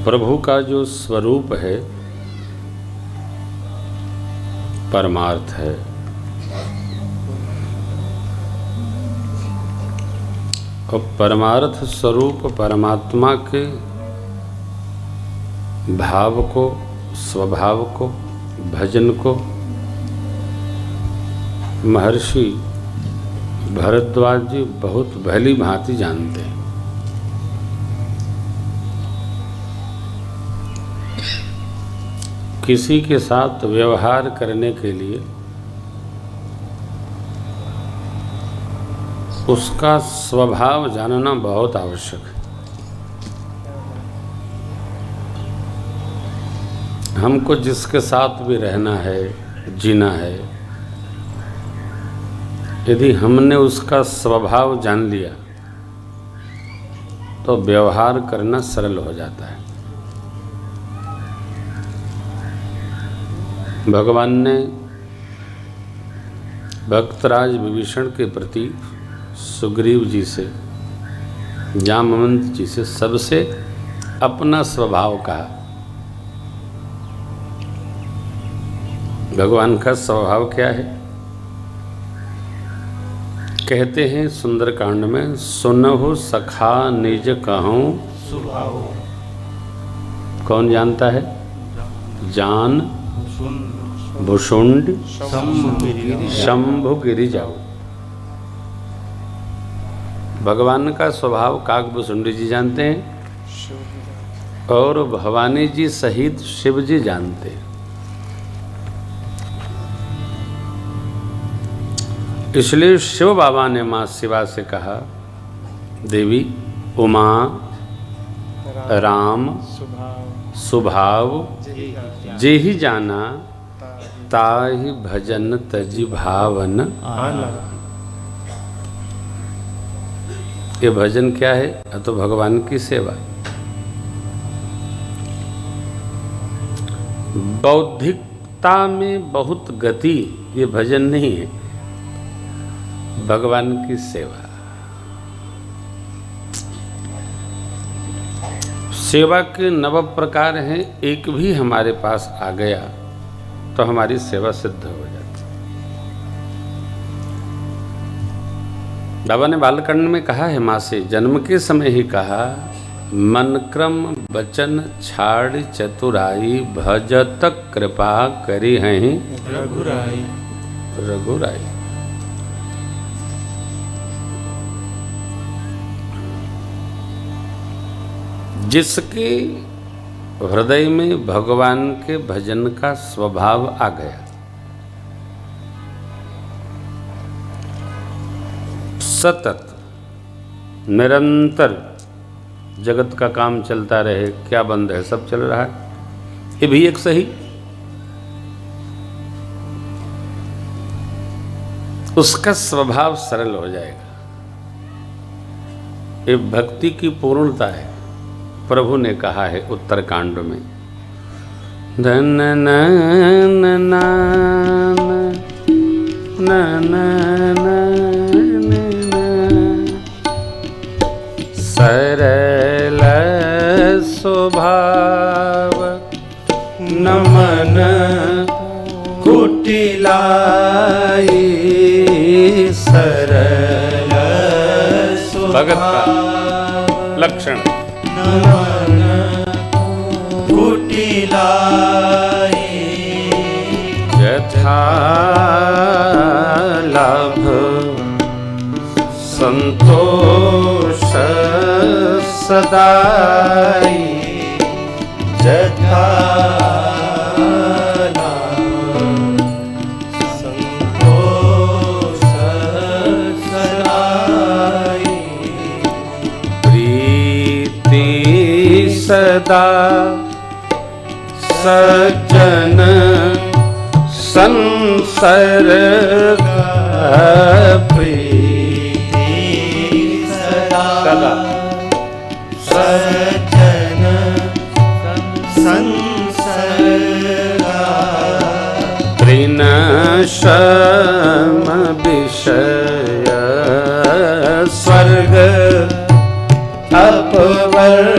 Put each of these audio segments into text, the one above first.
प्रभु का जो स्वरूप है परमार्थ है। और परमार्थ स्वरूप परमात्मा के भाव को, स्वभाव को, भजन को महर्षि भरद्वाज जी बहुत भली भांति जानते हैं। किसी के साथ व्यवहार करने के लिए उसका स्वभाव जानना बहुत आवश्यक है। हमको जिसके साथ भी रहना है, जीना है, यदि हमने उसका स्वभाव जान लिया तो व्यवहार करना सरल हो जाता है। भगवान ने भक्तराज विभीषण के प्रति सुग्रीव जी से, जामवंत जी से सबसे अपना स्वभाव कहा। भगवान का स्वभाव क्या है? कहते हैं सुंदरकांड में, सुनहु सखा निज कहूँ स्वभाव। कौन जानता है? जान भुषुंड शंभु गिरि जाओ। भगवान का स्वभाव काकभुषुंडी जी जानते हैं और भवानी जी सहित शिव जी जानते हैं। इसलिए शिव बाबा ने माँ शिवा से कहा, देवी उमा राम सुभाव जेहि जाना ताहि भजन तजि भावन आना। ये भजन क्या है? तो भगवान की सेवा। बौद्धिकता में बहुत गति ये भजन नहीं है, भगवान की सेवा। सेवा के 9 प्रकार हैं, एक भी हमारे पास आ गया तो हमारी सेवा सिद्ध हो जाती। बाबा ने बालकांड में कहा है, माँ से जन्म के समय ही कहा, मन क्रम वचन छाड़ चतुराई भजत कृपा करी हैं रघुराई। रघुराई जिसके हृदय में भगवान के भजन का स्वभाव आ गया, सतत निरंतर जगत का काम चलता रहे, क्या बंद है, सब चल रहा है, ये भी एक सही। उसका स्वभाव सरल हो जाएगा। ये भक्ति की पूर्णता है। प्रभु ने कहा है उत्तरकांड में, धन न सरल स्वभाव नमन कुटिलाई सरल भगत का लक्षण। नमन कुटिलाई यथा लाभ संतोष सदाई यथा लाभ संतोष सदाई प्रीति सदा सज्जन संसर्ग प्रीति सदा सज्जन संसर्ग तृणशम विषय स्वर्ग अपवर्ग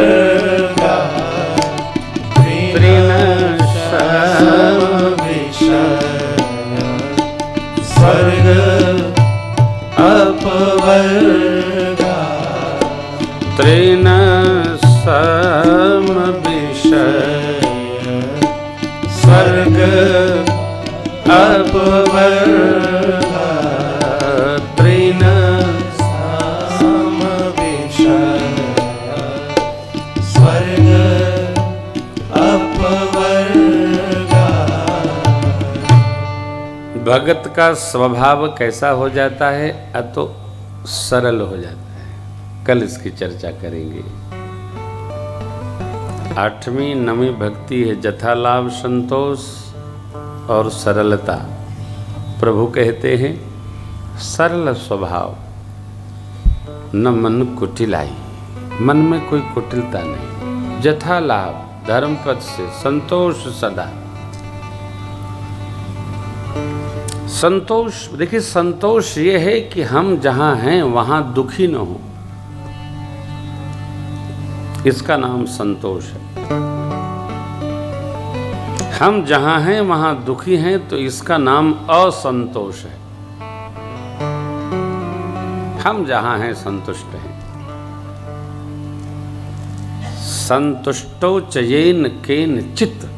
विषय स्वर्ग अपवर्ग तृण समविषय स्वर्ग अपवर्ग। भगत का स्वभाव कैसा हो जाता है? अतो सरल हो जाता है। कल इसकी चर्चा करेंगे। 8वीं 9वीं भक्ति है जथा लाभ, संतोष और सरलता। प्रभु कहते हैं सरल स्वभाव, न मन कुटिलाई, मन में कोई कुटिलता नहीं। जथा लाभ, धर्मपद से संतोष सदा। संतोष, देखिए संतोष ये है कि हम जहां हैं वहां दुखी न हो, इसका नाम संतोष है। हम जहां हैं वहां दुखी हैं तो इसका नाम असंतोष है। हम जहां हैं संतुष्ट हैं। संतुष्टो चयेन केन चित्त,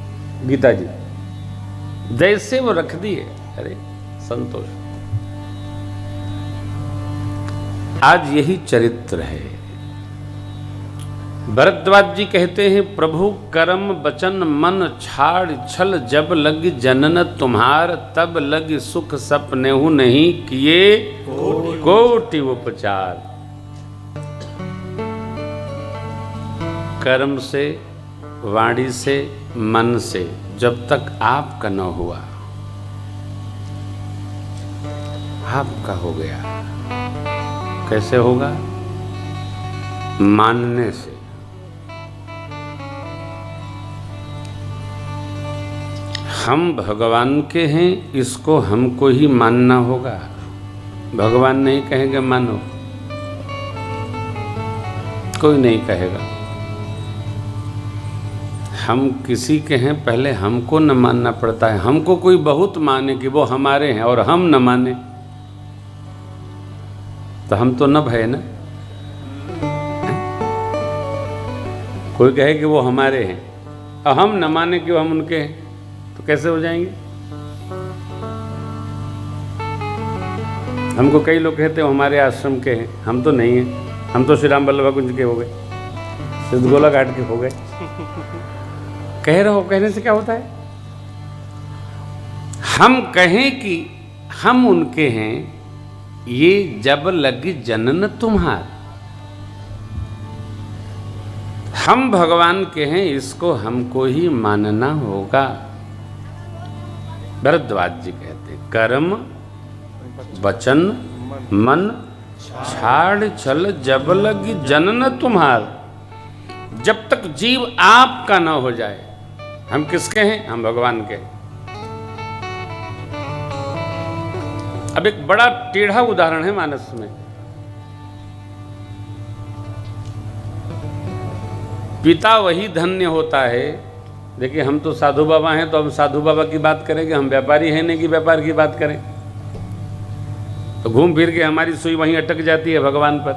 गीता जी जैसे वो रख दिए। अरे संतोष, आज यही चरित्र है। भरद्वाज जी कहते हैं प्रभु कर्म बचन मन छाड़ छल, जब लग जनन तुम्हार तब लग सुख सपनेहु नहीं किए कोटि उपचार। कर्म से, वाणी से, मन से जब तक आपका न हुआ, आपका हो गया। कैसे होगा? मानने से। हम भगवान के हैं, इसको हमको ही मानना होगा। भगवान नहीं कहेंगे मानो, कोई नहीं कहेगा। हम किसी के हैं, पहले हमको न मानना पड़ता है। हमको कोई बहुत माने कि वो हमारे हैं और हम न माने तो हम तो न भय ना। कोई कहे कि वो हमारे हैं और हम न माने कि वो हम उनके हैं तो कैसे हो जाएंगे? हमको कई लोग कहते हैं हमारे आश्रम के हैं, हम तो नहीं हैं। हम तो श्री राम बल्लभा कुंज के हो गए, सिद्धगोला घाट के हो गए। कह रहे हो, कहने से क्या होता है? हम कहें कि हम उनके हैं, ये जब लगी जनन तुम्हार। हम भगवान के हैं, इसको हमको ही मानना होगा। भरद्वाज जी कहते कर्म वचन मन छाड़ छल, जब लगी जनन तुम्हार। जब तक जीव आपका न हो जाए, हम किसके हैं? हम भगवान के। अब एक बड़ा टेढ़ा उदाहरण है मानस में। पिता वही धन्य होता है। देखिए हम तो साधु बाबा हैं, तो हम साधु बाबा की बात करेंगे। हम व्यापारी हैं नहीं कि व्यापार की बात करें, तो घूम फिर के हमारी सुई वहीं अटक जाती है भगवान पर।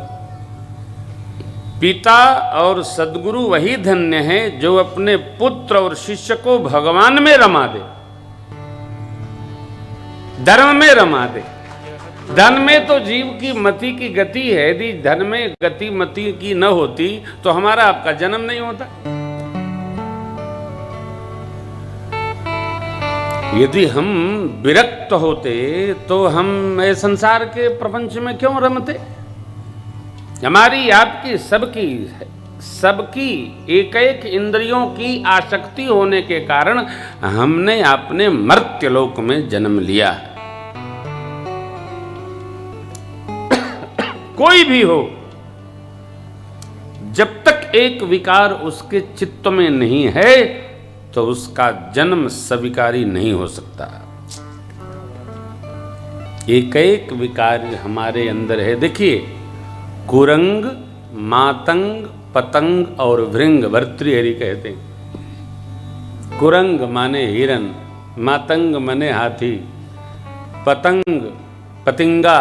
पिता और सद्गुरु वही धन्य है जो अपने पुत्र और शिष्य को भगवान में रमा दे, धर्म में रमा दे। धन में तो जीव की मति की गति है। यदि धन में गति मति की न होती तो हमारा आपका जन्म नहीं होता। यदि हम विरक्त होते तो हम संसार के प्रपंच में क्यों रमते? हमारी आपकी सबकी एक एक इंद्रियों की आसक्ति होने के कारण हमने अपने मर्त्यलोक में जन्म लिया है। कोई भी हो, जब तक एक विकार उसके चित्त में नहीं है तो उसका जन्म स्वीकारी नहीं हो सकता। एक एक विकार हमारे अंदर है। देखिए कुरंग, मातंग, पतंग और भृंग भर्तृहरि कहते हैं। कुरंग माने हिरन, मातंग माने हाथी, पतंग पतिंगा,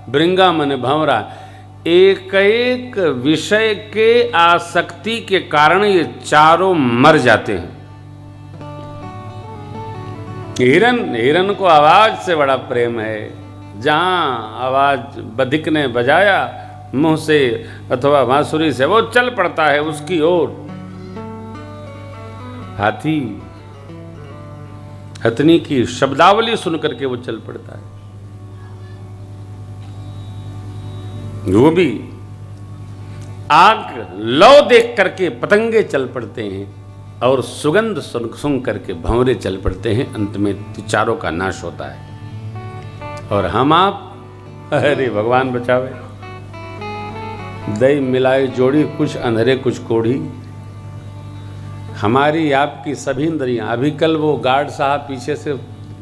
भृंगा माने भंवरा। एक एक विषय के आसक्ति के कारण ये चारों मर जाते हैं। हिरन को आवाज से बड़ा प्रेम है। जहां आवाज बधिक ने बजाया मुंह से अथवा बांसुरी से, वो चल पड़ता है उसकी ओर। हाथी हथनी की शब्दावली सुनकर के वो चल पड़ता है। वो भी आग लौ देख करके पतंगे चल पड़ते हैं और सुगंध सुन करके भंवरे चल पड़ते हैं। अंत में चारों का नाश होता है। और हम आप, अरे भगवान बचावे, दही मिलाए जोड़ी, कुछ अंधेरे कुछ कोढ़ी। हमारी आपकी सभी इंद्रियां, अभी कल वो गार्ड साहब पीछे से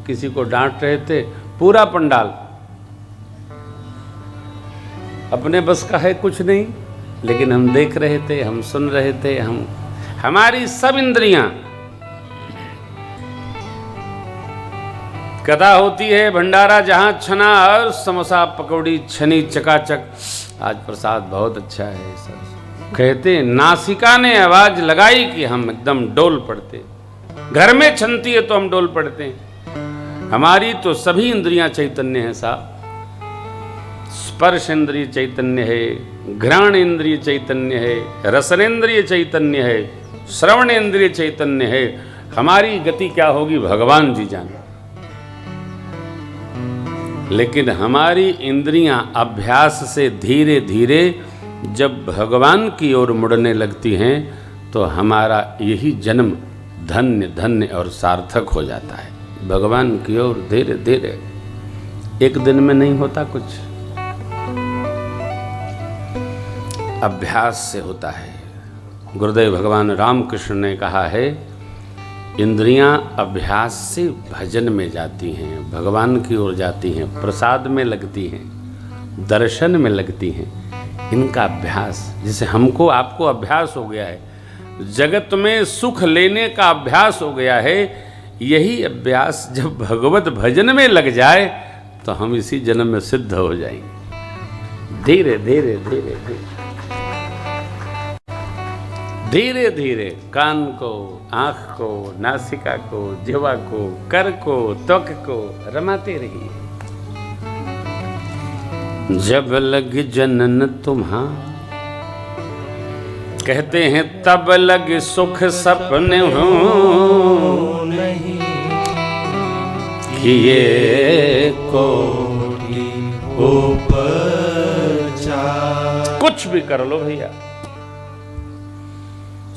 किसी को डांट रहे थे, पूरा पंडाल अपने बस का है कुछ नहीं, लेकिन हम देख रहे थे, हम सुन रहे थे, हमारी सब इंद्रियां। कथा होती है भंडारा जहां छना और समोसा पकौड़ी छनी चकाचक। आज प्रसाद बहुत अच्छा है सर। कहते नासिका ने आवाज लगाई कि हम एकदम डोल पड़ते। घर में छनती है तो हम डोल पड़ते हैं। हमारी तो सभी इंद्रियां चैतन्य है साहब। स्पर्श इंद्रिय चैतन्य है, घ्राण इंद्रिय चैतन्य है, रसनेन्द्रिय चैतन्य है, श्रवण इंद्रिय चैतन्य है। हमारी गति क्या होगी भगवान जी जाने। लेकिन हमारी इंद्रियां अभ्यास से धीरे धीरे जब भगवान की ओर मुड़ने लगती हैं तो हमारा यही जन्म धन्य धन्य और सार्थक हो जाता है। भगवान की ओर धीरे धीरे, एक दिन में नहीं होता कुछ, अभ्यास से होता है। गुरुदेव भगवान रामकृष्ण ने कहा है, इंद्रियां अभ्यास से भजन में जाती हैं, भगवान की ओर जाती हैं, प्रसाद में लगती हैं, दर्शन में लगती हैं। इनका अभ्यास, जिसे हमको आपको अभ्यास हो गया है, जगत में सुख लेने का अभ्यास हो गया है। यही अभ्यास जब भगवत भजन में लग जाए तो हम इसी जन्म में सिद्ध हो जाएंगे। धीरे धीरे धीरे धीरे धीरे धीरे कान को, आंख को, नासिका को, जिह्वा को, कर को, त्वक को रमाते रहिए। जब लग जनन तुम्हां, कहते हैं तब लग सुख सपने हो नहीं किए को उपचार। कुछ भी कर लो भैया,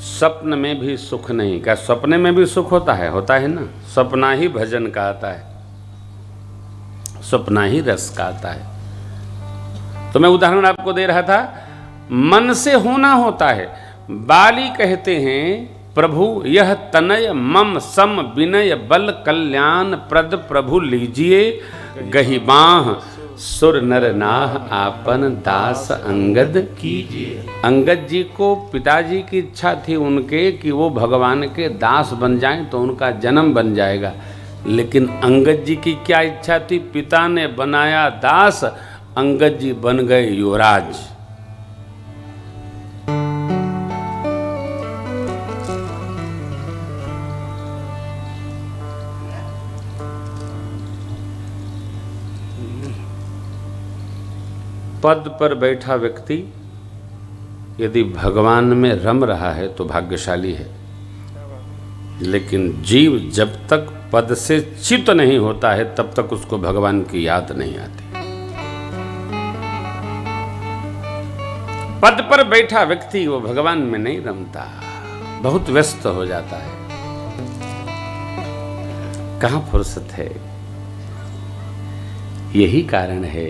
स्वप्न में भी सुख नहीं। क्या सपने में भी सुख होता है ना। सपना ही भजन का आता है, सपना ही रस का आता है। तो मैं उदाहरण आपको दे रहा था, मन से होना होता है। बाली कहते हैं, प्रभु यह तनय मम सम विनय बल कल्याण प्रद प्रभु लीजिए गही बाह सुर नर नाह आपन दास अंगद कीजिए। अंगद जी को पिताजी की इच्छा थी उनके कि वो भगवान के दास बन जाएं तो उनका जन्म बन जाएगा। लेकिन अंगद जी की क्या इच्छा थी, पिता ने बनाया दास, अंगद जी बन गए युवराज। पद पर बैठा व्यक्ति यदि भगवान में रम रहा है तो भाग्यशाली है। लेकिन जीव जब तक पद से चित नहीं होता है तब तक उसको भगवान की याद नहीं आती। पद पर बैठा व्यक्ति वो भगवान में नहीं रमता, बहुत व्यस्त हो जाता है, कहां फुर्सत है। यही कारण है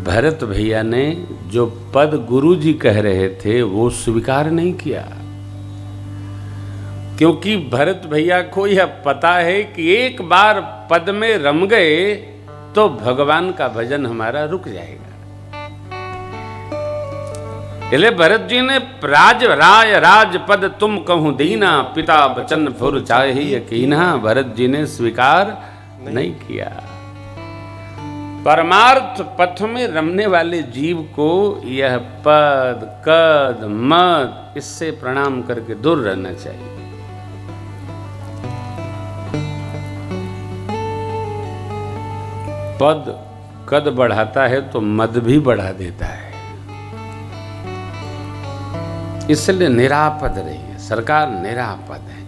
भरत भैया ने जो पद गुरु जी कह रहे थे वो स्वीकार नहीं किया, क्योंकि भरत भैया को यह पता है कि एक बार पद में रम गए तो भगवान का भजन हमारा रुक जाएगा। इसलिए भरत जी ने राज पद तुम कहूं दीना, पिता बचन फुर चाहे यकीना, भरत जी ने स्वीकार नहीं किया। परमार्थ पथ में रमने वाले जीव को यह पद कद मद इससे प्रणाम करके दूर रहना चाहिए। पद कद बढ़ाता है तो मद भी बढ़ा देता है, इसलिए निरापद रहिए। सरकार निरापद है,